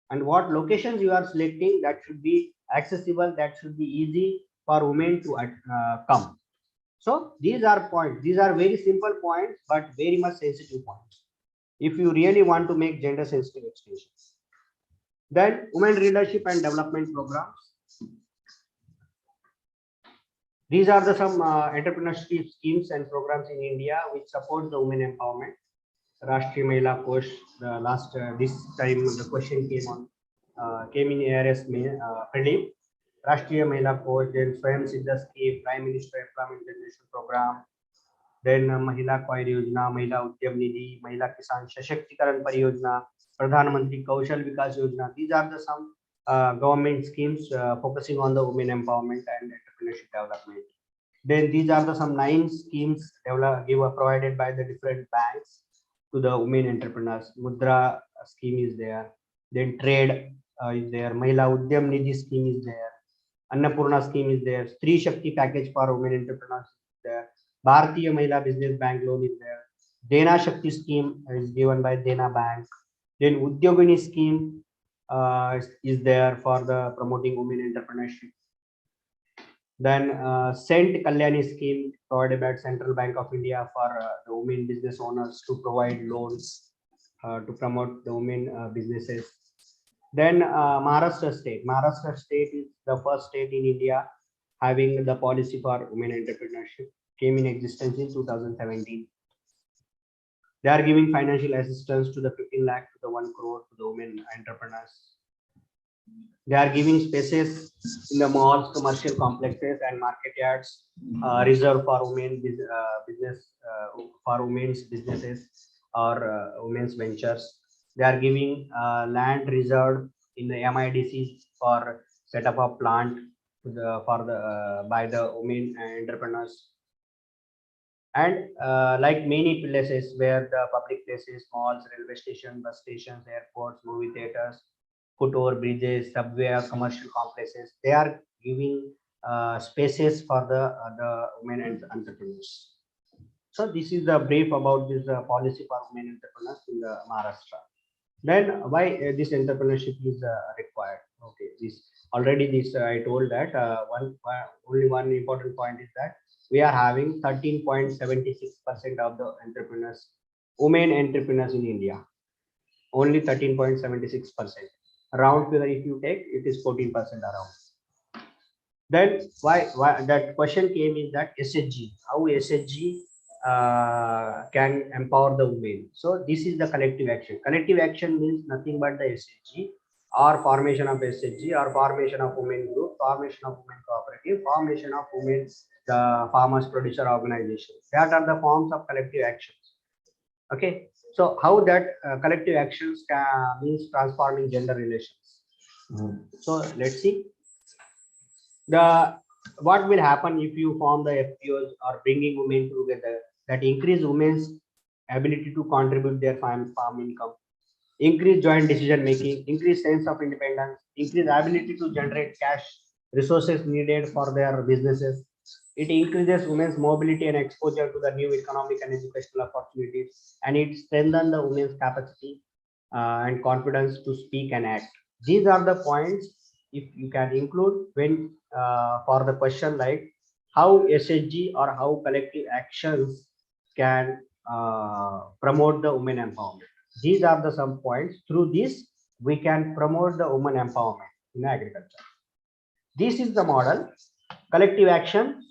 And what locations you are selecting, that should be accessible, that should be easy for women to come. So these are points. These are very simple points, but very much sensitive points, if you really want to make gender sensitive extensions. Then women leadership and development programs. These are the some entrepreneurship schemes and programs in India which support the women empowerment. Rashtriya Mahila Kosh, the last this time the question came in ARS prelim. Rashtriya Mahila Kosh, then Swayam Siddha scheme, Prime Minister Employment Generation Program, then Mahila Coir Yojana, Mahila Udyam Nidhi, Mahila Kisan Sashактikaran Pariyojana, Pradhan Mantri Kaushal Vikas Yojana. These are the some government schemes focusing on the women empowerment and entrepreneurship development. Then these are the some 9 schemes provided by the different banks to the women entrepreneurs. Mudra scheme is there. Then trade is there. Mahila Udyam Nidhi scheme is there. Annapurna scheme is there. Stree Shakti package for women entrepreneurs is there. Bharatiya Mahila Business Bank loan is there. Dena Shakti scheme is given by Dena Bank. Then Udyogini scheme is there for the promoting women entrepreneurship. Then Sent Kalyani scheme provided by Central Bank of India for the women business owners to provide loans to promote the women businesses. Then Maharashtra state is the first state in India having the policy for women entrepreneurship, came in existence in 2017. They are giving financial assistance to the 15 lakh to the 1 crore to the women entrepreneurs. They are giving spaces in the malls, commercial complexes, and market yards reserved for women business for women's businesses or women's ventures. They are giving land reserved in the MIDCs for setup of plant to the for the by the women entrepreneurs. And like many places where the public places, malls, railway stations, bus stations, airports, movie theaters, foot-over bridges, subway, or commercial complexes, they are giving spaces for the women and entrepreneurs. So this is the brief about this policy for women entrepreneurs in the Maharashtra. Then why this entrepreneurship is required? Okay, this already this I told that only one important point is that we are having 13.76% of the entrepreneurs, women entrepreneurs in India. Only 13.76%. Round figure, if you take, it is 14% around. Then why that question came is that SHG, how SHG can empower the women. So this is the collective action. Collective action means nothing but the SHG or formation of SHG or formation of women group, formation of women cooperative, formation of women the farmers producer organization. That are the forms of collective actions. Okay, so how that collective actions means transforming gender relations. So let's see the what will happen if you form the FPOs or bringing women together, that increase women's ability to contribute their farm income, increase joint decision making, increase sense of independence, increase ability to generate cash resources needed for their businesses. It increases women's mobility and exposure to the new economic and educational opportunities, and it strengthens the women's capacity and confidence to speak and act. These are the points if you can include when for the question like how SHG or how collective actions can promote the women empowerment. These are the some points. Through this, we can promote the women empowerment in agriculture. This is the model, collective action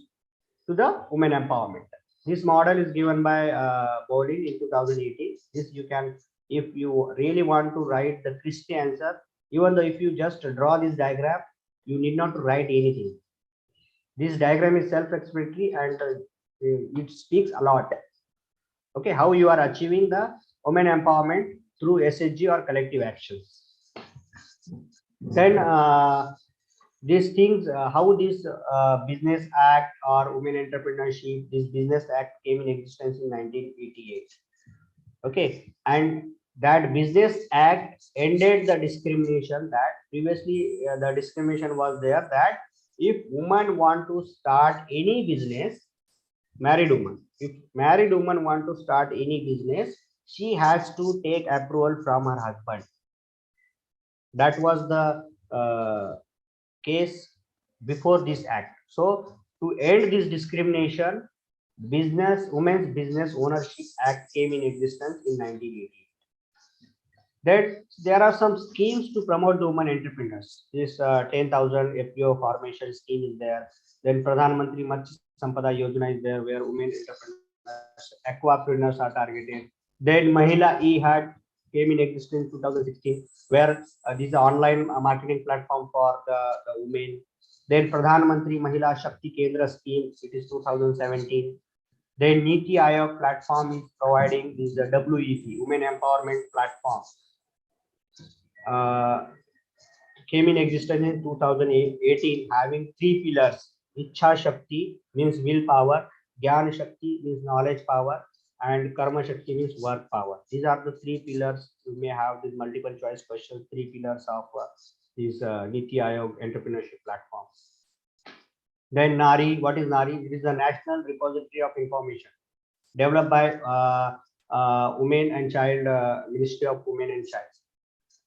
to the women empowerment. This model is given by Bolin in 2018. This you can, if you really want to write the crispy answer, even though if you just draw this diagram, you need not to write anything. This diagram is self-explanatory and it speaks a lot. Okay, how you are achieving the women empowerment through SHG or collective actions. Then these things, how this business act or women entrepreneurship, this business act came in existence in 1988. Okay, and that business act ended the discrimination that previously the discrimination was there, that if women want to start any business, married woman, if married woman want to start any business, she has to take approval from her husband. That was the case before this act. So to end this discrimination, women's business ownership act came in existence in 1980. That there are some schemes to promote the women entrepreneurs. This 10,000 FPO formation scheme is there. Then Pradhan Mantri Matsya Sampada Yojana is there, where women entrepreneurs, aquapreneurs are targeted. Then Mahila E-Hat came in existence in 2016, where this is an online marketing platform for the women. Then Pradhan Mantri Mahila Shakti Kendra scheme, it is 2017. Then Niti Aayog platform is providing this WEP, Women Empowerment Platform. Came in existence in 2018, having 3 pillars. Ichha Shakti means willpower, Gyan Shakti means knowledge power, and Karma Shakti means work power. These are the 3 pillars. You may have these multiple choice questions, 3 pillars of this Niti Aayog entrepreneurship platform. Then Nari, what is Nari? It is the National Repository of Information developed by Women and Child, Ministry of Women and Child.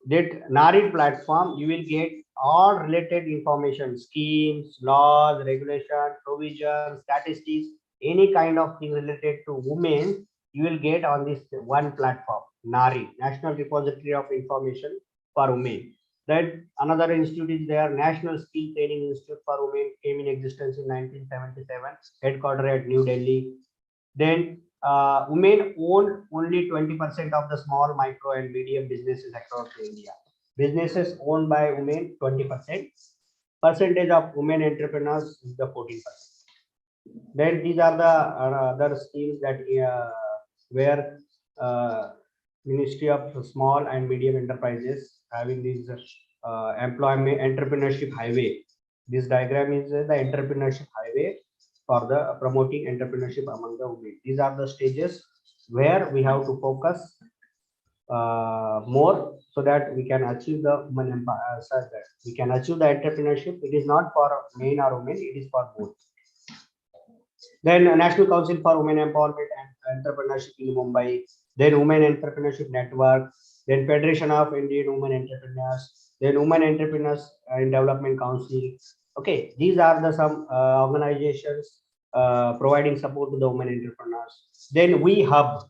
That Nari platform, you will get all related information, schemes, laws, regulations, provisions, statistics, any kind of thing related to women, you will get on this one platform, Nari, National Repository of Information for Women. Then another institute is there, National Skill Training Institute for Women, came in existence in 1977, headquartered at New Delhi. Then women own only 20% of the small, micro, and medium businesses across India. Businesses owned by women 20%. Percentage of women entrepreneurs is the 14%. Then these are the other schemes that where Ministry of Small and Medium Enterprises having this employment entrepreneurship highway. This diagram is the entrepreneurship highway for the promoting entrepreneurship among the women. These are the stages where we have to focus more so that we can achieve the women empire, such that we can achieve the entrepreneurship. It is not for men or women, it is for both. Then National Council for Women Empowerment and Entrepreneurship in Mumbai, then Women Entrepreneurship Network, then Federation of Indian Women Entrepreneurs, then Women Entrepreneurs and Development Council. Okay, these are the some organizations providing support to the women entrepreneurs. Then We Hub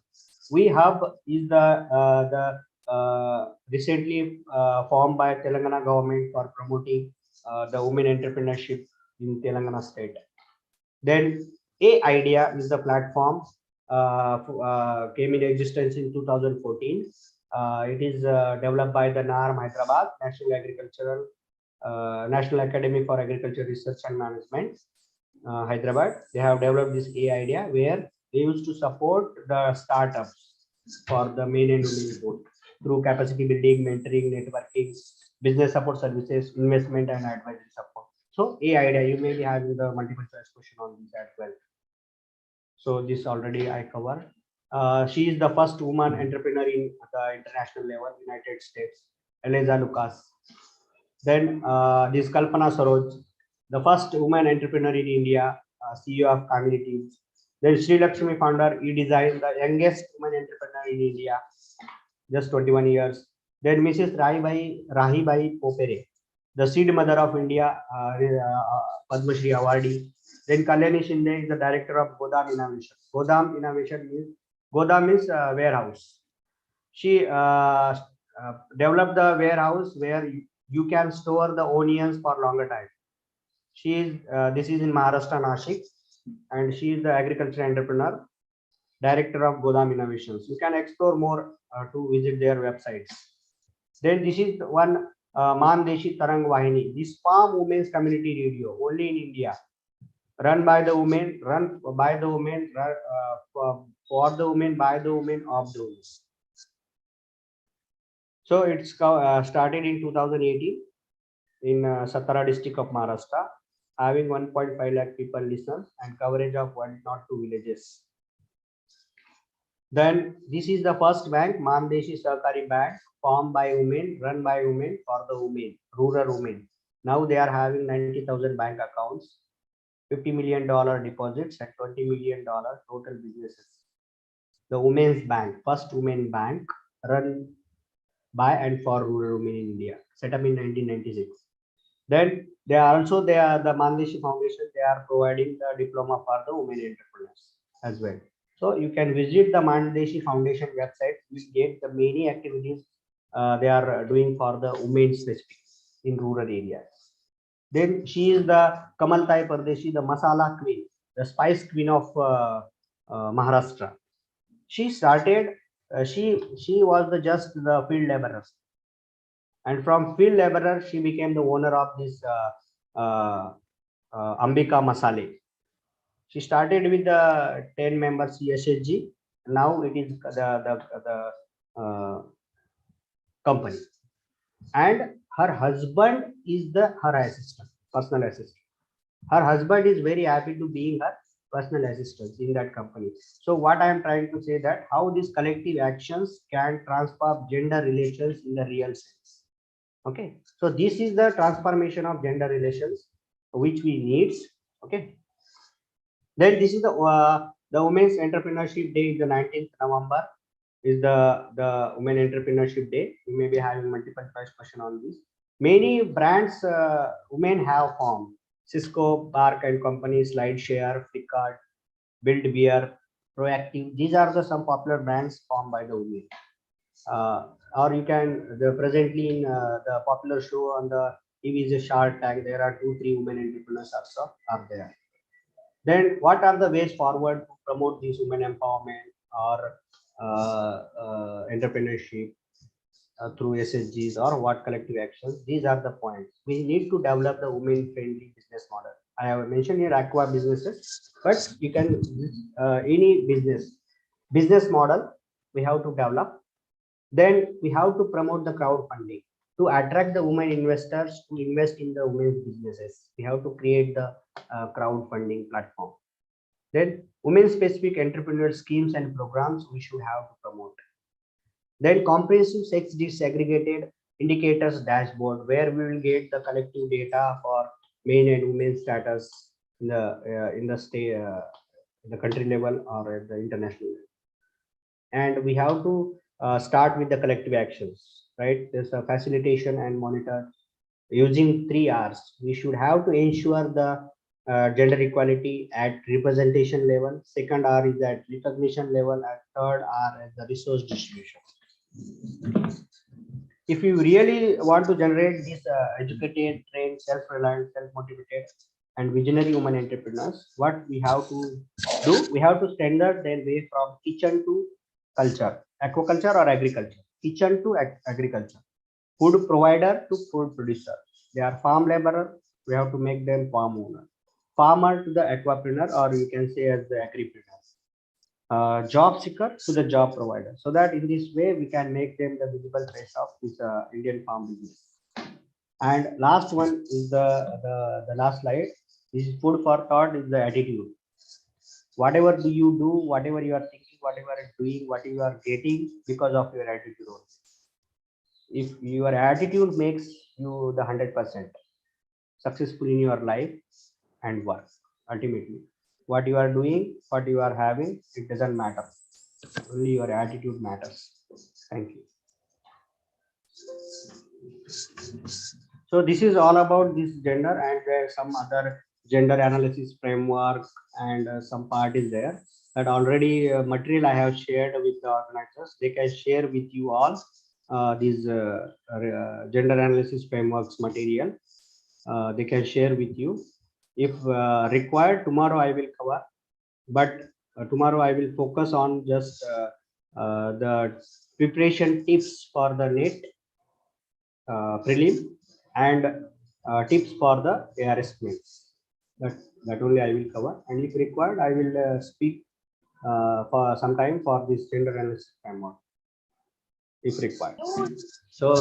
is the recently formed by Telangana government for promoting the women entrepreneurship in Telangana state. Then A-Idea is the platform came in existence in 2014. It is developed by the NARM Hyderabad, National Academy for Agriculture Research and Management, Hyderabad. They have developed this A-Idea where they used to support the startups for the men and women both through capacity building, mentoring, networking, business support services, investment and advisory support. So a idea, you may be having the multiple choice question on this as well. So this already I covered. She is the first woman entrepreneur in the international level, United States, Eliza Lucas. Then this Kalpana Saroj, the first woman entrepreneur in India, CEO of Communities. Then Sri Lakshmi founder, e-design, the youngest woman entrepreneur in India, just 21 years. Then Mrs. Rahibai Popere, the seed mother of India, Padma Shri awardee. Then Kalyani Shinde is the director of Godam Innovation. Godam Innovation means warehouse. She developed the warehouse where you can store the onions for longer time. She is this is in Maharashtra, Nashik, and she is the agriculture entrepreneur, director of Godam Innovations. You can explore more to visit their websites. Then this is one Mandeshi Tarang Wahini. This farm women's community radio, only in India, run by the women, for the women, by the women, of the women. So it's started in 2018 in Satara district of Maharashtra, having 1.5 lakh people listen and coverage of 102 villages. Then this is the first bank, Mandeshi Sahkari Bank, formed by women, run by women, for the women, rural women. Now they are having 90,000 bank accounts, $50 million deposits, and $20 million total businesses. The Women's Bank, first women bank, run by and for rural women in India, set up in 1996. Then they are the Mandeshi Foundation. They are providing the diploma for the women entrepreneurs as well. So you can visit the Mandeshi Foundation website. You get the many activities they are doing for the women specific in rural areas. Then she is the Kamaltai Pardeshi, the masala queen, the spice queen of Maharashtra. She started. She was just the field laborer, and from field laborer she became the owner of this Ambika Masale. She started with the 10 members CSHG. Now it is the company, and her husband is her assistant, personal assistant. Her husband is very happy to being her personal assistant in that company. So what I am trying to say that how these collective actions can transform gender relations in the real sense. Okay, so this is the transformation of gender relations which we need. Okay, then this is the Women's Entrepreneurship Day is the 19th November is the Women Entrepreneurship Day. We may be having multiple choice question on this. Many brands women have formed: Cisco, Bark and Company, SlideShare, Flipkart, Build Beer, Proactive. These are the some popular brands formed by the women. Or you can presently in the popular show on the TV is a Shark Tank. There are 2-3 women entrepreneurs also are there. Then what are the ways forward to promote this women empowerment or entrepreneurship through SSGs or what collective actions? These are the points. We need to develop the women-friendly business model. I have mentioned here aqua businesses, but you can any business model we have to develop. Then we have to promote the crowdfunding to attract the women investors to invest in the women's businesses. We have to create the crowdfunding platform. Then women-specific entrepreneur schemes and programs we should have to promote. Then comprehensive sex disaggregated indicators dashboard where we will get the collective data for men and women status in the state, in the country level or at the international level. And we have to start with the collective actions, right? There's a facilitation and monitor using 3 R's. We should have to ensure the gender equality at representation level. Second R is at recognition level, and third R at the resource distribution. If you really want to generate these educated, trained, self-reliant, self-motivated, and visionary women entrepreneurs, what we have to do, we have to standard their way from kitchen to culture, aquaculture or agriculture, kitchen to agriculture, food provider to food producer. They are farm laborer, we have to make them farm owner, farmer to the aquapreneur, or you can say as the agripreneur, job seeker to the job provider. So that in this way we can make them the visible face of this Indian farm business. And last one is the last slide. This is food for thought is the attitude. Whatever do you do, whatever you are thinking, whatever you are doing, what you are getting because of your attitude only. If your attitude makes you the 100% successful in your life and work, ultimately what you are doing, what you are having, it doesn't matter. Only your attitude matters. Thank you. So this is all about this gender, and there are some other gender analysis framework, and some part is there that already material I have shared with the organizers. They can share with you all these gender analysis frameworks material. They can share with you. If required, tomorrow I will cover, but tomorrow I will focus on just the preparation tips for the NET prelim and tips for the ARS mains. That only I will cover, and if required, I will speak for some time for this gender analysis framework if required. So